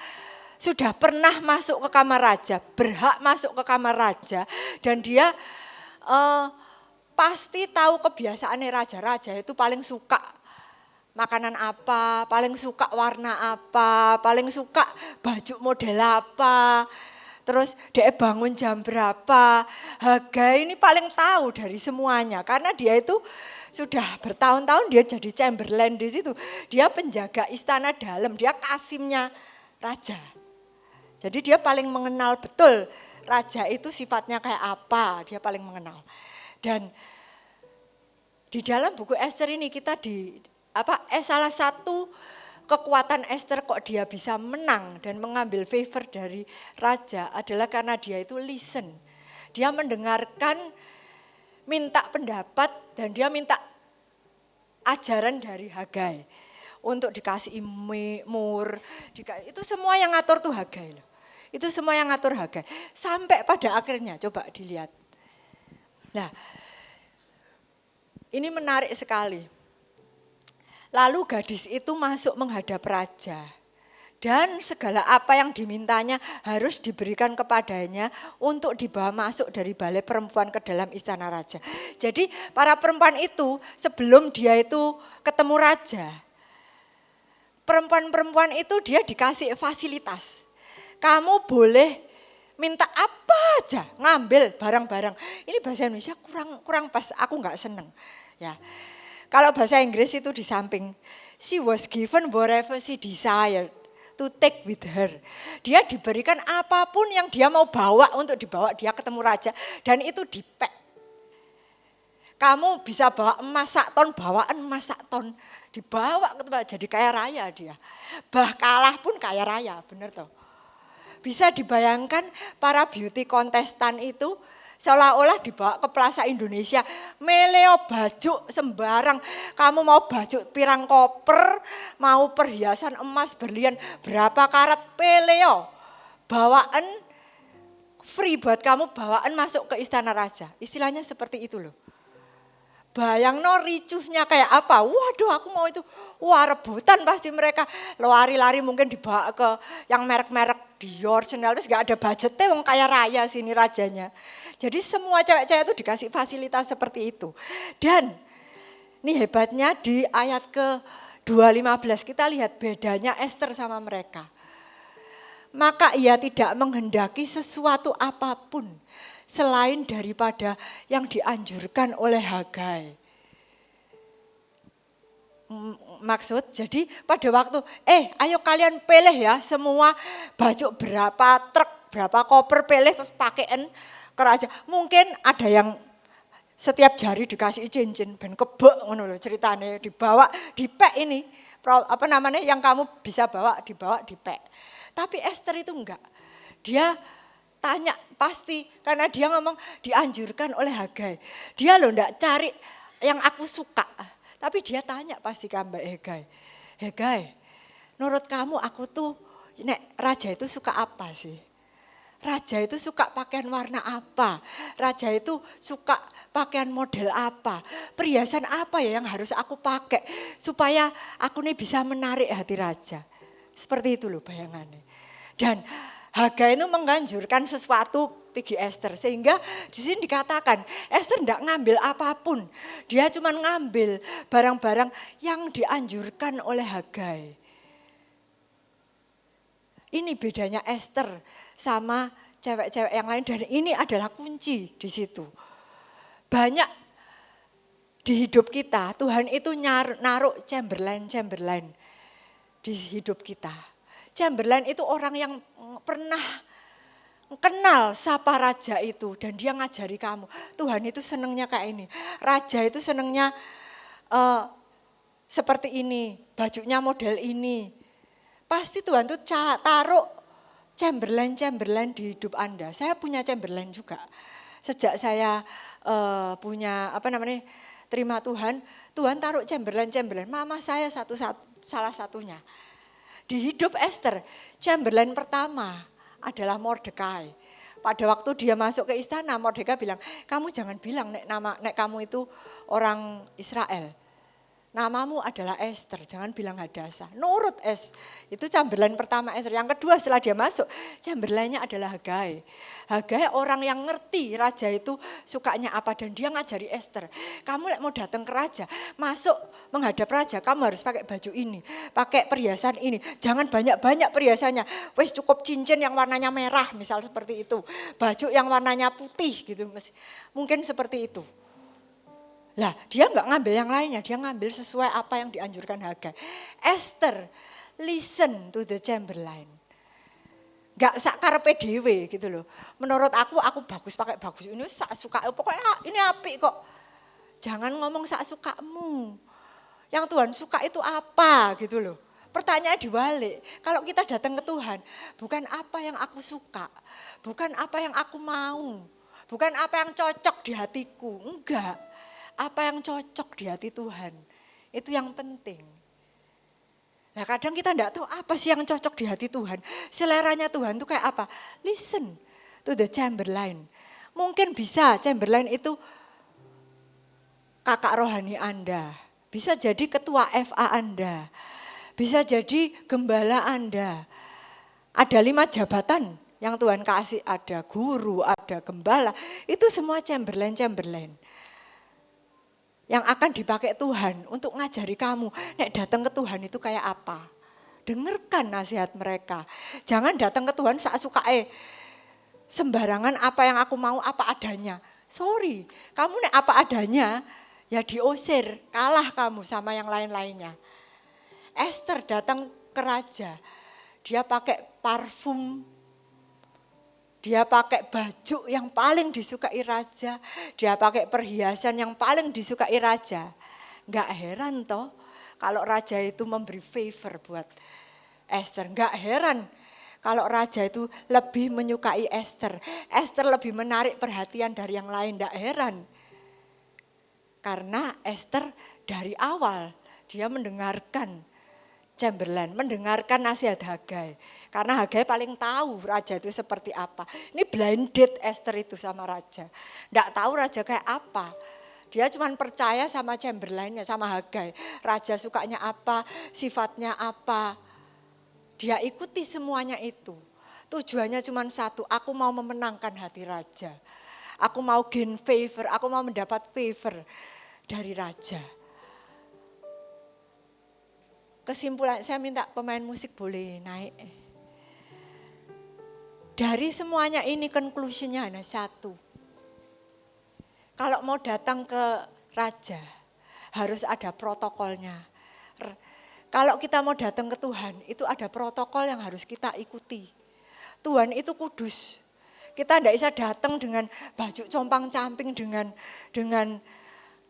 sudah pernah masuk ke kamar raja, berhak masuk ke kamar raja. Dan dia pasti tahu kebiasaannya raja-raja itu paling suka makanan apa, paling suka warna apa, paling suka baju model apa, terus dia bangun jam berapa. Hagai ini paling tahu dari semuanya karena dia itu sudah bertahun-tahun dia jadi Chamberlain di situ. Dia penjaga istana dalam, dia Kasimnya raja. Jadi dia paling mengenal betul raja itu sifatnya kayak apa, dia paling mengenal. Dan di dalam buku Esther ini kita salah satu kekuatan Esther kok dia bisa menang dan mengambil favor dari raja adalah karena dia itu listen. Dia mendengarkan, minta pendapat dan dia minta ajaran dari Hagai untuk dikasih mur, itu semua yang ngatur tuh Hagai loh. Itu semua yang ngatur Hagai. Sampai pada akhirnya coba dilihat. Nah, ini menarik sekali. Lalu gadis itu masuk menghadap raja. Dan segala apa yang dimintanya harus diberikan kepadanya untuk dibawa masuk dari balai perempuan ke dalam istana raja. Jadi para perempuan itu sebelum dia itu ketemu raja, perempuan-perempuan itu dia dikasih fasilitas. Kamu boleh minta apa aja, ngambil barang-barang. Ini bahasa Indonesia kurang pas, aku nggak seneng. Ya. Kalau bahasa Inggris itu di samping, she was given whatever she desired to take with her. Dia diberikan apapun yang dia mau bawa untuk dibawa dia ketemu raja. Dan itu dipek. Kamu bisa bawa emas sak ton, bawaan emas sak ton. Dibawa ke tempat, jadi kaya raya dia. Bah kalah pun kaya raya, bener toh. Bisa dibayangkan para beauty kontestan itu seolah-olah dibawa ke Plaza Indonesia, meleo baju sembarang. Kamu mau baju pirang koper, mau perhiasan emas berlian, berapa karat peleo. Bawaan free buat kamu, bawaan masuk ke istana raja. Istilahnya seperti itu loh. Bayang ricuhnya kayak apa, waduh aku mau itu, wah rebutan pasti mereka. Lari-lari mungkin dibawa ke yang merek-merek Dior, Chanel, terus gak ada budgetnya, wong kaya raya sini rajanya. Jadi semua cewek-cewek itu dikasih fasilitas seperti itu. Dan ini hebatnya di ayat ke-2:15 kita lihat bedanya Esther sama mereka. Maka ia tidak menghendaki sesuatu apapun selain daripada yang dianjurkan oleh Hagai. Maksud jadi pada waktu ayo kalian pilih ya semua baju berapa truk, berapa koper pilih terus pakaian ke raja. Mungkin ada yang setiap jari dikasih cincin ben kebek ngono lho ceritane dibawa dipek ini apa namanya yang kamu bisa bawa dibawa dipek. Tapi Esther itu enggak. Dia tanya pasti karena dia ngomong dianjurkan oleh Hagai. Dia loh enggak cari yang aku suka. Tapi dia tanya pasti ke Mbak Hagai. Hagai, menurut kamu aku tuh nek raja itu suka apa sih? Raja itu suka pakaian warna apa? Raja itu suka pakaian model apa? Perhiasan apa ya yang harus aku pakai supaya aku nih bisa menarik hati raja. Seperti itu loh bayangannya. Dan Hagai itu menganjurkan sesuatu bagi Esther. Sehingga di sini dikatakan Esther tidak ngambil apapun. Dia cuma ngambil barang-barang yang dianjurkan oleh Hagai. Ini bedanya Esther sama cewek-cewek yang lain dan ini adalah kunci di situ. Banyak di hidup kita Tuhan itu naruh Chamberlain di hidup kita. Chamberlain itu orang yang pernah kenal siapa raja itu dan dia ngajari kamu. Tuhan itu senangnya kayak ini. Raja itu senangnya seperti ini, bajunya model ini. Pasti Tuhan tuh taruh Chamberlain di hidup Anda. Saya punya Chamberlain juga. Sejak saya terima Tuhan, Tuhan taruh Chamberlain. Mama saya salah satunya. Di hidup Esther, Chamberlain pertama adalah Mordekai. Pada waktu dia masuk ke istana, Mordekai bilang, kamu jangan bilang nek kamu itu orang Israel. Namamu adalah Esther, jangan bilang Hadasa. Nurut itu Chamberlain pertama Esther. Yang kedua setelah dia masuk, Chamberlainnya adalah Hagai. Hagai orang yang ngerti raja itu sukanya apa dan dia ngajari Esther. Kamu mau datang ke raja, masuk menghadap raja, kamu harus pakai baju ini, pakai perhiasan ini. Jangan banyak-banyak perhiasannya. Wes cukup cincin yang warnanya merah, misal seperti itu. Baju yang warnanya putih gitu, mungkin seperti itu. Lah dia enggak ngambil yang lainnya, dia ngambil sesuai apa yang dianjurkan Hagai. Esther, listen to the Chamberlain. Enggak sakarepe dhewe gitu loh. Menurut aku bagus pakai bagus. Ini sak suka, pokoknya ini apik kok. Jangan ngomong sak sukamu. Yang Tuhan suka itu apa gitu loh. Pertanyaan dibalik, kalau kita datang ke Tuhan, bukan apa yang aku suka, bukan apa yang aku mau, bukan apa yang cocok di hatiku, enggak. Apa yang cocok di hati Tuhan, itu yang penting. Nah kadang kita enggak tahu apa sih yang cocok di hati Tuhan. Seleranya Tuhan itu kayak apa? Listen to the Chamberlain. Mungkin bisa Chamberlain itu kakak rohani Anda. Bisa jadi ketua FA Anda. Bisa jadi gembala Anda. Ada 5 jabatan yang Tuhan kasih. Ada guru, ada gembala. Itu semua Chamberlain. Yang akan dipakai Tuhan untuk ngajari kamu. Nek datang ke Tuhan itu kayak apa. Dengarkan nasihat mereka. Jangan datang ke Tuhan saat suka sembarangan apa yang aku mau apa adanya. Sorry, kamu nek apa adanya ya diusir. Kalah kamu sama yang lain-lainnya. Esther datang ke raja. Dia pakai parfum. Dia pakai baju yang paling disukai raja. Dia pakai perhiasan yang paling disukai raja. Enggak heran toh kalau raja itu memberi favor buat Esther. Enggak heran kalau raja itu lebih menyukai Esther. Esther lebih menarik perhatian dari yang lain. Enggak heran. Karena Esther dari awal dia mendengarkan Chamberlain, mendengarkan nasihat Hagai. Karena Hagai paling tahu raja itu seperti apa. Ini blind date Esther itu sama raja. Enggak tahu raja kayak apa. Dia cuma percaya sama Chamberlainnya, sama Hagai. Raja sukanya apa, sifatnya apa. Dia ikuti semuanya itu. Tujuannya cuma satu, aku mau memenangkan hati raja. Aku mau gain favor, aku mau mendapat favor dari raja. Kesimpulan, saya minta pemain musik boleh naik. Dari semuanya ini conclusionnya hanya satu. Kalau mau datang ke raja, harus ada protokolnya. Kalau kita mau datang ke Tuhan, itu ada protokol yang harus kita ikuti. Tuhan itu kudus. Kita tidak bisa datang dengan baju compang-camping, dengan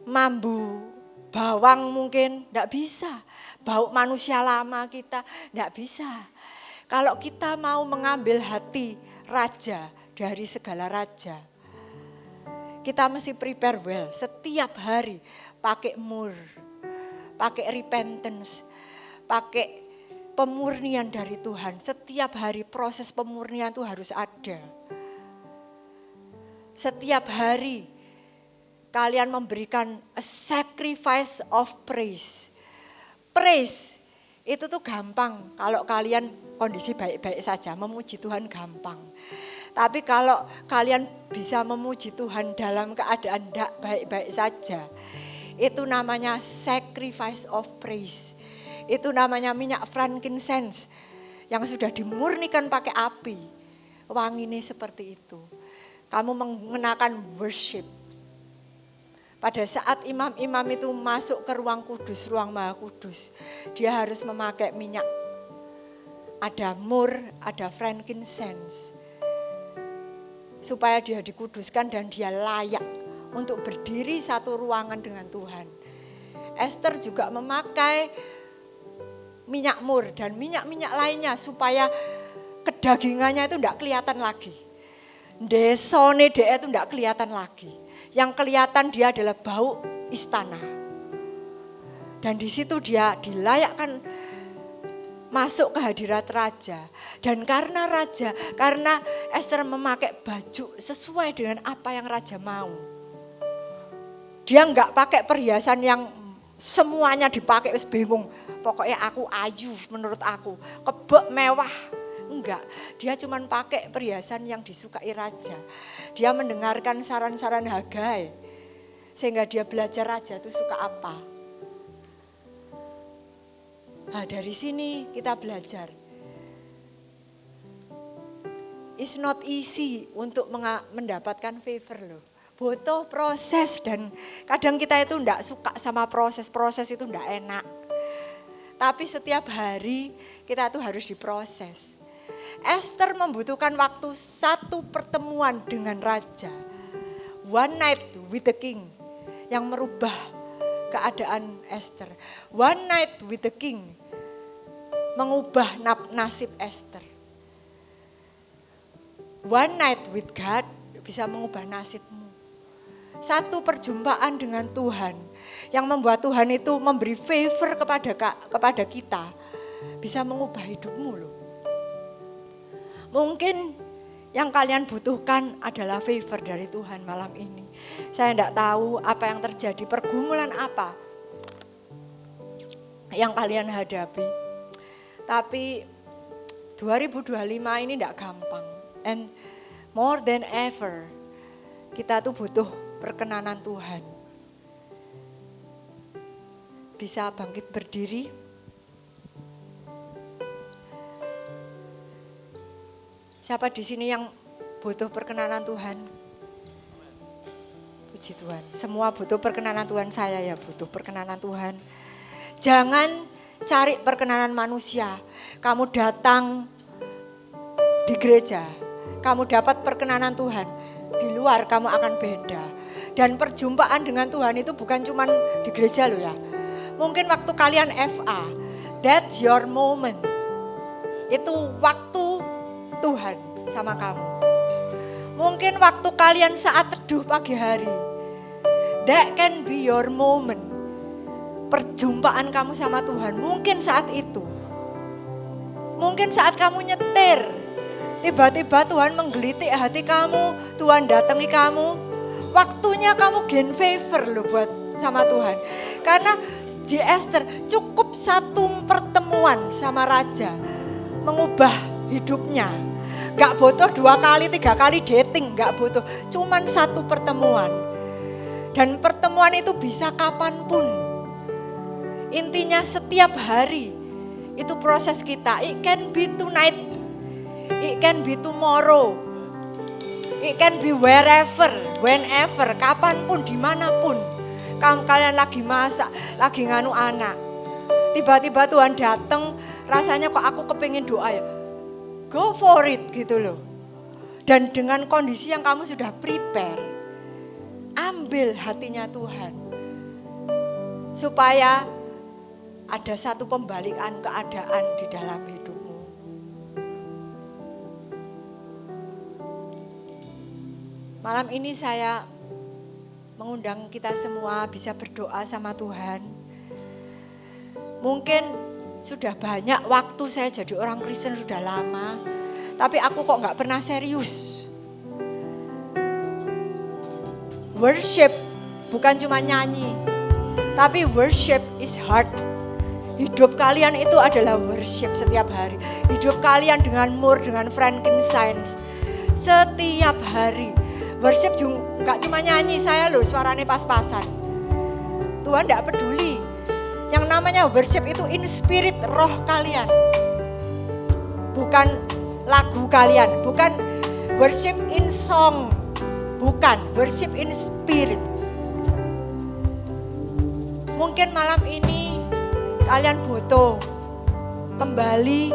mambu, bawang mungkin, tidak bisa. Bau manusia lama kita, tidak bisa. Kalau kita mau mengambil hati raja dari segala raja, kita mesti prepare well. Setiap hari pakai myrrh, pakai repentance, pakai pemurnian dari Tuhan. Setiap hari proses pemurnian itu harus ada. Setiap hari kalian memberikan a sacrifice of praise. Praise itu tuh gampang kalau kalian kondisi baik-baik saja, memuji Tuhan gampang. Tapi kalau kalian bisa memuji Tuhan dalam keadaan tidak baik-baik saja, itu namanya sacrifice of praise. Itu namanya minyak frankincense yang sudah dimurnikan pakai api. Wanginya seperti itu. Kamu mengenakan worship. Pada saat imam-imam itu masuk ke ruang kudus, ruang maha kudus, dia harus memakai minyak. Ada myrrh, ada frankincense. Supaya dia dikuduskan dan dia layak untuk berdiri satu ruangan dengan Tuhan. Esther juga memakai minyak myrrh dan minyak-minyak lainnya supaya kedagingannya itu enggak kelihatan lagi. Desone dia itu enggak kelihatan lagi. Yang kelihatan dia adalah bau istana. Dan di situ dia dilayakkan masuk ke hadirat raja. Dan karena Esther memakai baju sesuai dengan apa yang raja mau. Dia enggak pakai perhiasan yang semuanya dipakai, wis bingung. Pokoknya aku ayu menurut aku, kebek mewah. Enggak, dia cuma pakai perhiasan yang disukai raja. Dia mendengarkan saran-saran Hagai. Sehingga dia belajar raja itu suka apa. Nah, dari sini kita belajar. It's not easy untuk mendapatkan favor loh. Butuh proses dan kadang kita itu enggak suka sama proses itu enggak enak. Tapi setiap hari kita tuh harus diproses. Esther membutuhkan waktu satu pertemuan dengan raja. One night with the king yang merubah keadaan Esther. One night with the king mengubah nasib Esther. One night with God bisa mengubah nasibmu. Satu perjumpaan dengan Tuhan yang membuat Tuhan itu memberi favor kepada kita bisa mengubah hidupmu loh. Mungkin yang kalian butuhkan adalah favor dari Tuhan malam ini. Saya tidak tahu apa yang terjadi, pergumulan apa yang kalian hadapi. Tapi 2025 ini tidak gampang. And more than ever, kita tuh butuh perkenanan Tuhan. Bisa bangkit berdiri. Siapa di sini yang butuh perkenanan Tuhan? Puji Tuhan. Semua butuh perkenanan Tuhan, saya ya butuh perkenanan Tuhan. Jangan cari perkenanan manusia. Kamu datang di gereja, kamu dapat perkenanan Tuhan. Di luar kamu akan beda. Dan perjumpaan dengan Tuhan itu bukan cuma di gereja loh ya. Mungkin waktu kalian FA, that's your moment. Itu waktu Tuhan sama kamu. Mungkin waktu kalian saat teduh pagi hari, that can be your moment. Perjumpaan kamu sama Tuhan, mungkin saat itu. Mungkin saat kamu nyetir, tiba-tiba Tuhan menggelitik hati kamu, Tuhan datangi kamu. Waktunya kamu gain favor loh buat sama Tuhan. Karena di Esther cukup satu pertemuan sama raja mengubah hidupnya. Gak butuh 2 kali, 3 kali dating, gak butuh. Cuman satu pertemuan. Dan pertemuan itu bisa kapanpun. Intinya setiap hari itu proses kita. It can be tonight, it can be tomorrow, it can be wherever, whenever, kapanpun, dimanapun. Kalian lagi masak, lagi nganu anak. Tiba-tiba Tuhan datang, rasanya kok aku kepingin doa ya. Go for it gitu loh. Dan dengan kondisi yang kamu sudah prepare, ambil hatinya Tuhan. Supaya ada satu pembalikan keadaan di dalam hidupmu. Malam ini saya mengundang kita semua bisa berdoa sama Tuhan. Mungkin sudah banyak waktu saya jadi orang Kristen sudah lama, tapi aku kok gak pernah serius. Worship bukan cuma nyanyi, tapi worship is heart. Hidup kalian itu adalah worship setiap hari. Hidup kalian dengan myrrh, dengan frankincense setiap hari. Worship juga gak cuma nyanyi, saya loh suaranya pas-pasan. Tuhan gak peduli. Yang namanya worship itu in spirit, roh kalian. Bukan lagu kalian, bukan worship in song. Bukan, worship in spirit. Mungkin malam ini kalian butuh kembali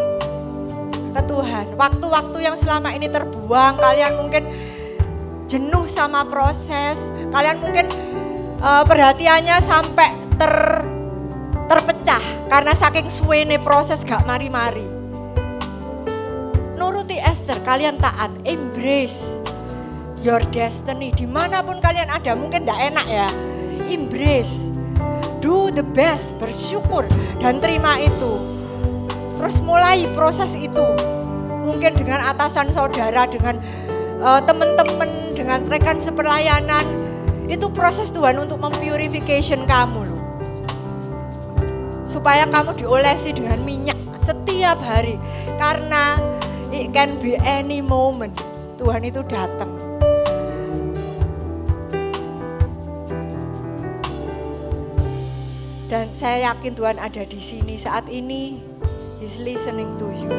ke Tuhan. Waktu-waktu yang selama ini terbuang, kalian mungkin jenuh sama proses. Kalian mungkin perhatiannya sampai terpecah karena saking suwene proses gak mari-mari. Nurut Esther, kalian taat, embrace your destiny. Dimanapun kalian ada, mungkin tidak enak ya. Embrace, do the best, bersyukur dan terima itu. Terus mulai proses itu. Mungkin dengan atasan saudara, dengan teman-teman, dengan rekan sepelayanan. Itu proses Tuhan untuk mempurification kamu loh. Supaya kamu diolesi dengan minyak setiap hari. Karena it can be any moment. Tuhan itu datang. Dan saya yakin Tuhan ada di sini saat ini. He's listening to you.